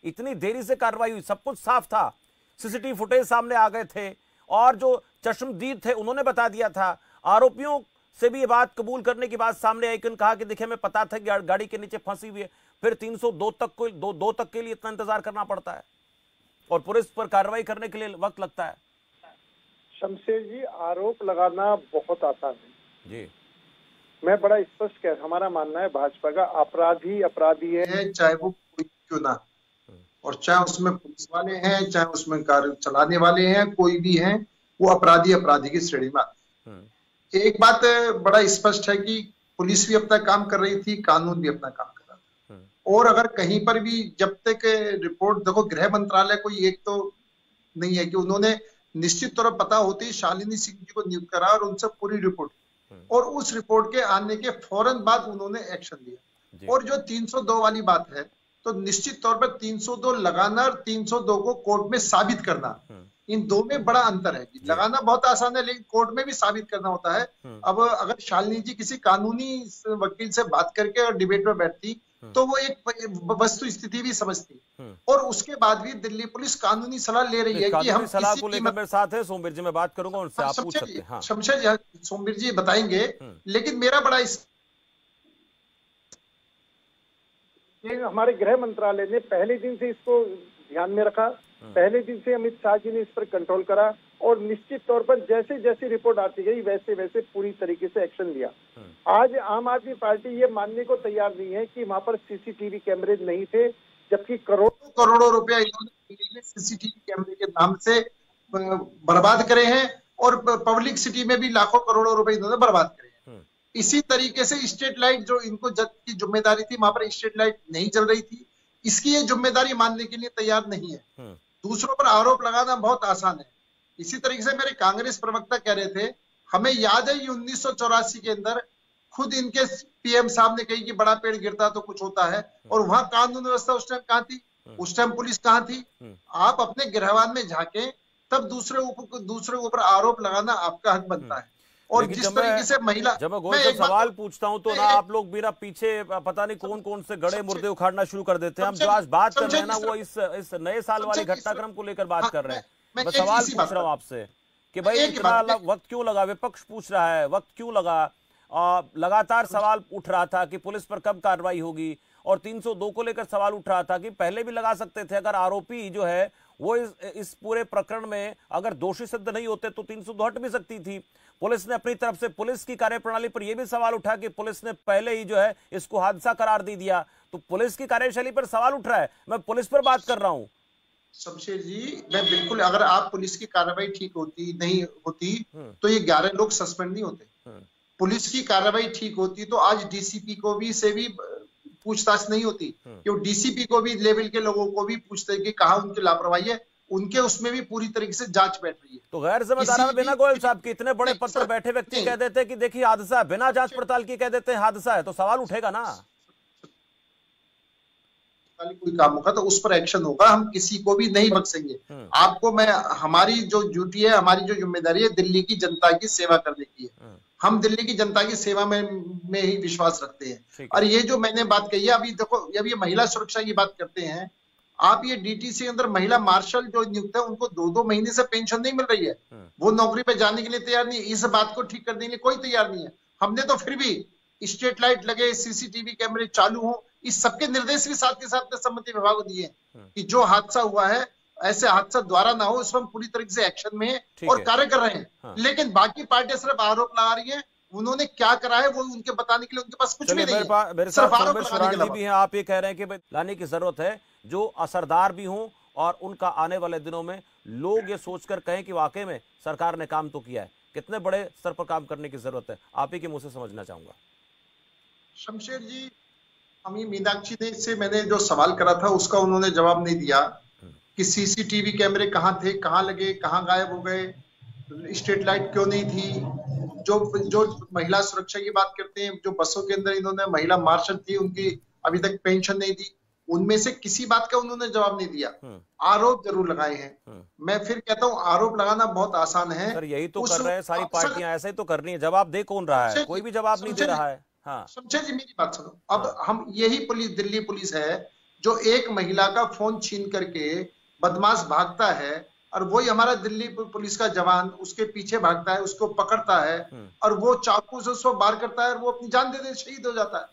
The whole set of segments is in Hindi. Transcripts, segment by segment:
इतनी देरी से कार्रवाई हुई? सब कुछ साफ था, सीसीटीवी फुटेज सामने आ गए थे और जो चश्मदीद थे उन्होंने बता दिया था। आरोपियों से भी ये बात कबूल करने की बात सामने आई कि उन्होंने कहा कि देखिए हमें पता था कि गाड़ी के नीचे फंसी हुई है। फिर 302 तक को दो तक के लिए इतना इंतजार करना पड़ता है और पुलिस पर कार्रवाई करने के लिए वक्त लगता है। शमशेर जी, आरोप लगाना बहुत आसान है जी। मैं बड़ा स्पष्ट कह, हमारा मानना है भाजपा का, अपराधी अपराधी है, चाहे वो कोई क्यों ना, और चाहे उसमें पुलिस वाले हैं, चाहे उसमें कार चलाने वाले हैं, कोई भी हैं, वो अपराधी अपराधी की श्रेणी में आते हैं। एक बात बड़ा स्पष्ट है कि पुलिस भी अपना काम कर रही थी, कानून भी अपना काम कर रहा था। और अगर कहीं पर भी जब तक रिपोर्ट, देखो गृह मंत्रालय कोई एक तो नहीं है कि उन्होंने निश्चित तौर पर पता होती है शालिनी सिंह जी को नियुक्त करा और उनसे पूरी रिपोर्ट, और उस रिपोर्ट के आने के फौरन बाद उन्होंने एक्शन लिया। और जो 302 वाली बात है, तो निश्चित तौर पर 302 लगाना और 302 को कोर्ट में साबित करना, इन दो में बड़ा अंतर है। लगाना बहुत आसान है, लेकिन कोर्ट में भी साबित करना होता है। अब अगर शालिनी जी किसी कानूनी वकील से बात करके और डिबेट में बैठती तो वो एक वस्तु स्थिति भी समझती, और उसके बाद भी दिल्ली पुलिस कानूनी सलाह ले रही है कि हम सलाह को लेकर मेरे साथ है सोमवीर जी, मैं बात करूंगा उनसे, आप पूछ सकते हैं। शमशेर जी, सोमवीर जी बताएंगे, लेकिन मेरा बड़ा हमारे गृह मंत्रालय ने पहले दिन से इसको ध्यान में रखा, पहले दिन से अमित शाह जी ने इस पर कंट्रोल करा, और निश्चित तौर पर जैसे जैसे रिपोर्ट आती गई वैसे वैसे पूरी तरीके से एक्शन लिया। आज आम आदमी पार्टी ये मानने को तैयार नहीं है कि वहां पर सीसीटीवी कैमरे नहीं थे, जबकि करोड़ों रुपया इन्होंने सीसीटीवी कैमरे के नाम से बर्बाद करे हैं, और पब्लिक सिटी में भी लाखों करोड़ों रुपए इन्होंने बर्बाद करे हैं। इसी तरीके से स्ट्रीट लाइट जो इनको की जिम्मेदारी थी, वहां पर स्ट्रीट लाइट नहीं चल रही थी, इसकी ये जिम्मेदारी मानने के लिए तैयार नहीं है। दूसरों पर आरोप लगाना बहुत आसान है। इसी तरीके से मेरे कांग्रेस प्रवक्ता कह रहे थे, हमें याद है 1984 के अंदर खुद इनके पीएम साहब ने कही कि बड़ा पेड़ गिरता तो कुछ होता है, और वहां कानून व्यवस्था उस टाइम कहां थी, उस टाइम पुलिस कहां थी? आप अपने गृहवान में झांके, तब दूसरे ऊपर आरोप लगाना आपका हक बनता है। और जिस तरीके से महिला, जब मैं सवाल पूछता हूं तो ना आप लोग मेरा पीछे पता नहीं कौन कौन से गड़े मुर्दे उखाड़ना शुरू कर देते हैं। हम जो आज बात कर रहे हैं ना वो इस नए साल वाले घटनाक्रम को लेकर बात कर रहे हैं। मैं सवाल पूछ रहा हूं आपसे कि भाई इतना वक्त क्यों लगा? विपक्ष पूछ रहा है वक्त क्यों लगा? लगातार सवाल उठ रहा था कि पुलिस पर कब कार्रवाई होगी, और 302 को लेकर सवाल उठ रहा था कि पहले भी लगा सकते थे। अगर आरोपी जो है वो इस पूरे प्रकरण में अगर दोषी सिद्ध नहीं होते तो 302 हट भी सकती थी। पुलिस ने अपनी तरफ से पुलिस की कार्यप्रणाली पर यह भी सवाल उठा कि पुलिस ने पहले ही जो है इसको हादसा करार दे दिया, तो पुलिस की कार्यशैली पर सवाल उठ रहा है। मैं पुलिस पर बात कर रहा हूं। शमशेर जी, मैं बिल्कुल, अगर आप पुलिस की कार्रवाई ठीक होती नहीं होती तो ये 11 लोग सस्पेंड नहीं होते। पुलिस की कार्रवाई ठीक होती तो आज डीसीपी को भी से भी पूछताछ नहीं होती, क्योंकि डीसीपी को भी लेवल के लोगों को भी पूछते हैं कि कहाँ उनकी लापरवाही है, उनके उसमें भी पूरी तरीके से जांच बैठ रही है। तो गैर जिम्मेदाराना बिना गोयल साहब के इतने बड़े पद पर बैठे व्यक्ति कह देते हैं कि देखिए हादसा, बिना जांच पड़ताल की कह देते हैं हादसा है, तो सवाल उठेगा ना। कोई काम होगा तो उस पर एक्शन होगा, हम किसी को भी नहीं बख्शेंगे। आपको मैं, हमारी जो ड्यूटी है, हमारी जो जिम्मेदारी है दिल्ली की जनता की सेवा करने की है। हम दिल्ली की जनता की सेवा में ही विश्वास रखते हैं। और ये जो मैंने बात कही है, अभी देखो, अभी ये महिला सुरक्षा की बात करते हैं आप, ये डीटीसी के अंदर महिला मार्शल जो नियुक्त है उनको 2-2 महीने से पेंशन नहीं मिल रही है, वो नौकरी पे जाने के लिए तैयार नहीं है। इस बात को ठीक करने के लिए कोई तैयार नहीं है। हमने तो फिर भी स्ट्रीट लाइट लगे, सीसीटीवी कैमरे चालू हो, इस सबके निर्देश भी साथ के साथ संबंधित विभाग को दिए कि जो हादसा हुआ है ऐसे हादसा दोबारा ना हो, उस पर हम पूरी तरीके से एक्शन में है और कार्य कर रहे हैं। लेकिन बाकी पार्टियां सिर्फ आरोप लगा रही है, उन्होंने क्या करा है वो उनके बताने के लिए उनके पास कुछ भी नहीं है। मेरे साथ भी हैं, आप ये कह रहे हैं कि लाने की जरूरत है जो असरदार भी हों और उनका आने वाले दिनों में लोग ये सोचकर कहें कि वाकई में सरकार ने काम तो किया है। कितने बड़े स्तर पर काम करने की जरूरत है, आप ही के मुंह से समझना चाहूंगा। शमशेर जी, अमी मीनाक्षी ने से मैंने जो सवाल करा था उसका उन्होंने जवाब नहीं दिया कि सीसीटीवी कैमरे कहाँ थे, कहाँ लगे, कहाँ गायब हो गए, स्ट्रीट लाइट क्यों नहीं थी। जो महिला सुरक्षा की बात करते हैं, जो बसों के अंदर इन्होंने महिला मार्शल थी उनकी अभी तक पेंशन नहीं दी, उनमें से किसी बात का उन्होंने जवाब नहीं दिया। आरोप जरूर लगाए हैं। मैं फिर कहता हूं आरोप लगाना बहुत आसान है। सर यही तो कर रहे हैं सारी पार्टियां, ऐसे ही तो कर रही है। जवाब दे कौन रहा है? कोई भी जवाब नहीं दे रहा है। हाँ शमशेर जी, मेरी बात सुनो। अब हम यही पुलिस, दिल्ली पुलिस है जो एक महिला का फोन छीन करके बदमाश भागता है और वही हमारा दिल्ली पुलिस का जवान उसके पीछे भागता है, उसको पकड़ता है और वो चाकू से उसको वार करता है और वो अपनी जान दे दे शहीद हो जाता है।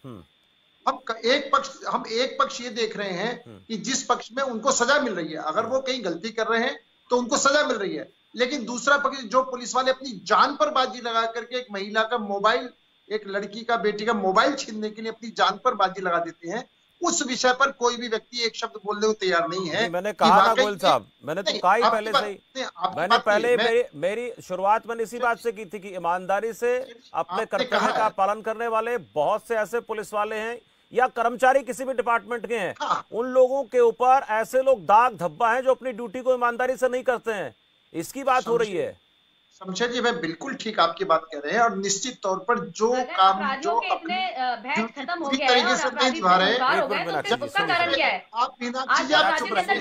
हम एक पक्ष ये देख रहे हैं कि जिस पक्ष में उनको सजा मिल रही है, अगर वो कहीं गलती कर रहे हैं तो उनको सजा मिल रही है, लेकिन दूसरा पक्ष जो पुलिस वाले अपनी जान पर बाजी लगा करके एक महिला का मोबाइल, एक लड़की का, बेटी का मोबाइल छीनने के लिए अपनी जान पर बाजी लगा देते हैं, उस विषय पर कोई भी व्यक्ति एक शब्द बोलने को तैयार नहीं है। मैंने कहा ना गोयल साहब, मैंने तो कहा ही पहले से ही, मैंने पहले मेरी शुरुआत मैंने इसी बात से की थी कि ईमानदारी से अपने कर्तव्य का पालन करने वाले बहुत से ऐसे पुलिस वाले हैं या कर्मचारी किसी भी डिपार्टमेंट के हैं, उन लोगों के ऊपर ऐसे लोग दाग धब्बा हैं जो अपनी ड्यूटी को ईमानदारी से नहीं करते हैं, इसकी बात हो रही है। शमशेर जी, मैं बिल्कुल ठीक आपकी बात कह रहे हैं और निश्चित तौर पर जो काम जो अपने पूरी तरीके से नहीं निभा रहे हैं, आप मीनाक्षी जी आप चुप रहिए,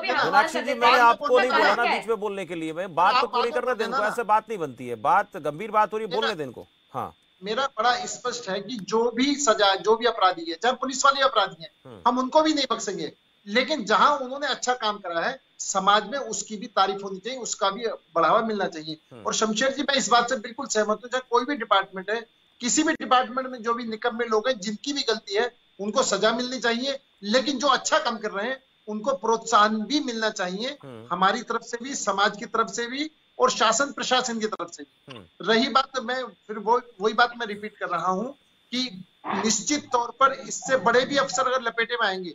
मीनाक्षी जी मैंने आपको नहीं बोला ना बीच में बोलने के लिए, मैं बात तो पूरी करने दें इनको, ऐसे बात नहीं बनती है, बात गंभीर बात हो रही है, बोलने दें इनको। हाँ, मेरा बड़ा स्पष्ट है कि जो भी सजा, जो भी अपराधी है, चाहे पुलिस वाले अपराधी हैं, हम उनको भी नहीं बख्शेंगे, लेकिन जहां उन्होंने अच्छा काम करा है समाज में उसकी भी तारीफ होनी चाहिए, उसका भी बढ़ावा मिलना चाहिए। और शमशेर जी मैं इस बात से बिल्कुल सहमत हूं, चाहे कोई भी डिपार्टमेंट है, किसी भी डिपार्टमेंट में जो भी निकम्मे लोग हैं, जिनकी भी गलती है उनको सजा मिलनी चाहिए, लेकिन जो अच्छा काम कर रहे हैं उनको प्रोत्साहन भी मिलना चाहिए, हमारी तरफ से भी, समाज की तरफ से भी और शासन प्रशासन की तरफ से भी। रही बात, मैं फिर वही बात मैं रिपीट कर रहा हूं कि निश्चित तौर पर इससे बड़े भी अफसर अगर लपेटे में आएंगे,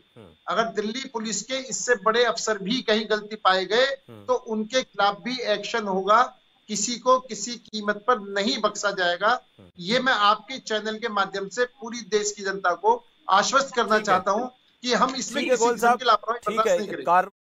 अगर दिल्ली पुलिस के इससे बड़े अफसर भी कहीं गलती पाए गए तो उनके खिलाफ भी एक्शन होगा, किसी को किसी कीमत पर नहीं बख्शा जाएगा। ये मैं आपके चैनल के माध्यम से पूरी देश की जनता को आश्वस्त करना चाहता हूं कि हम इसमें किसी किस्म की लापरवाही बर्दाश्त नहीं करेंगे।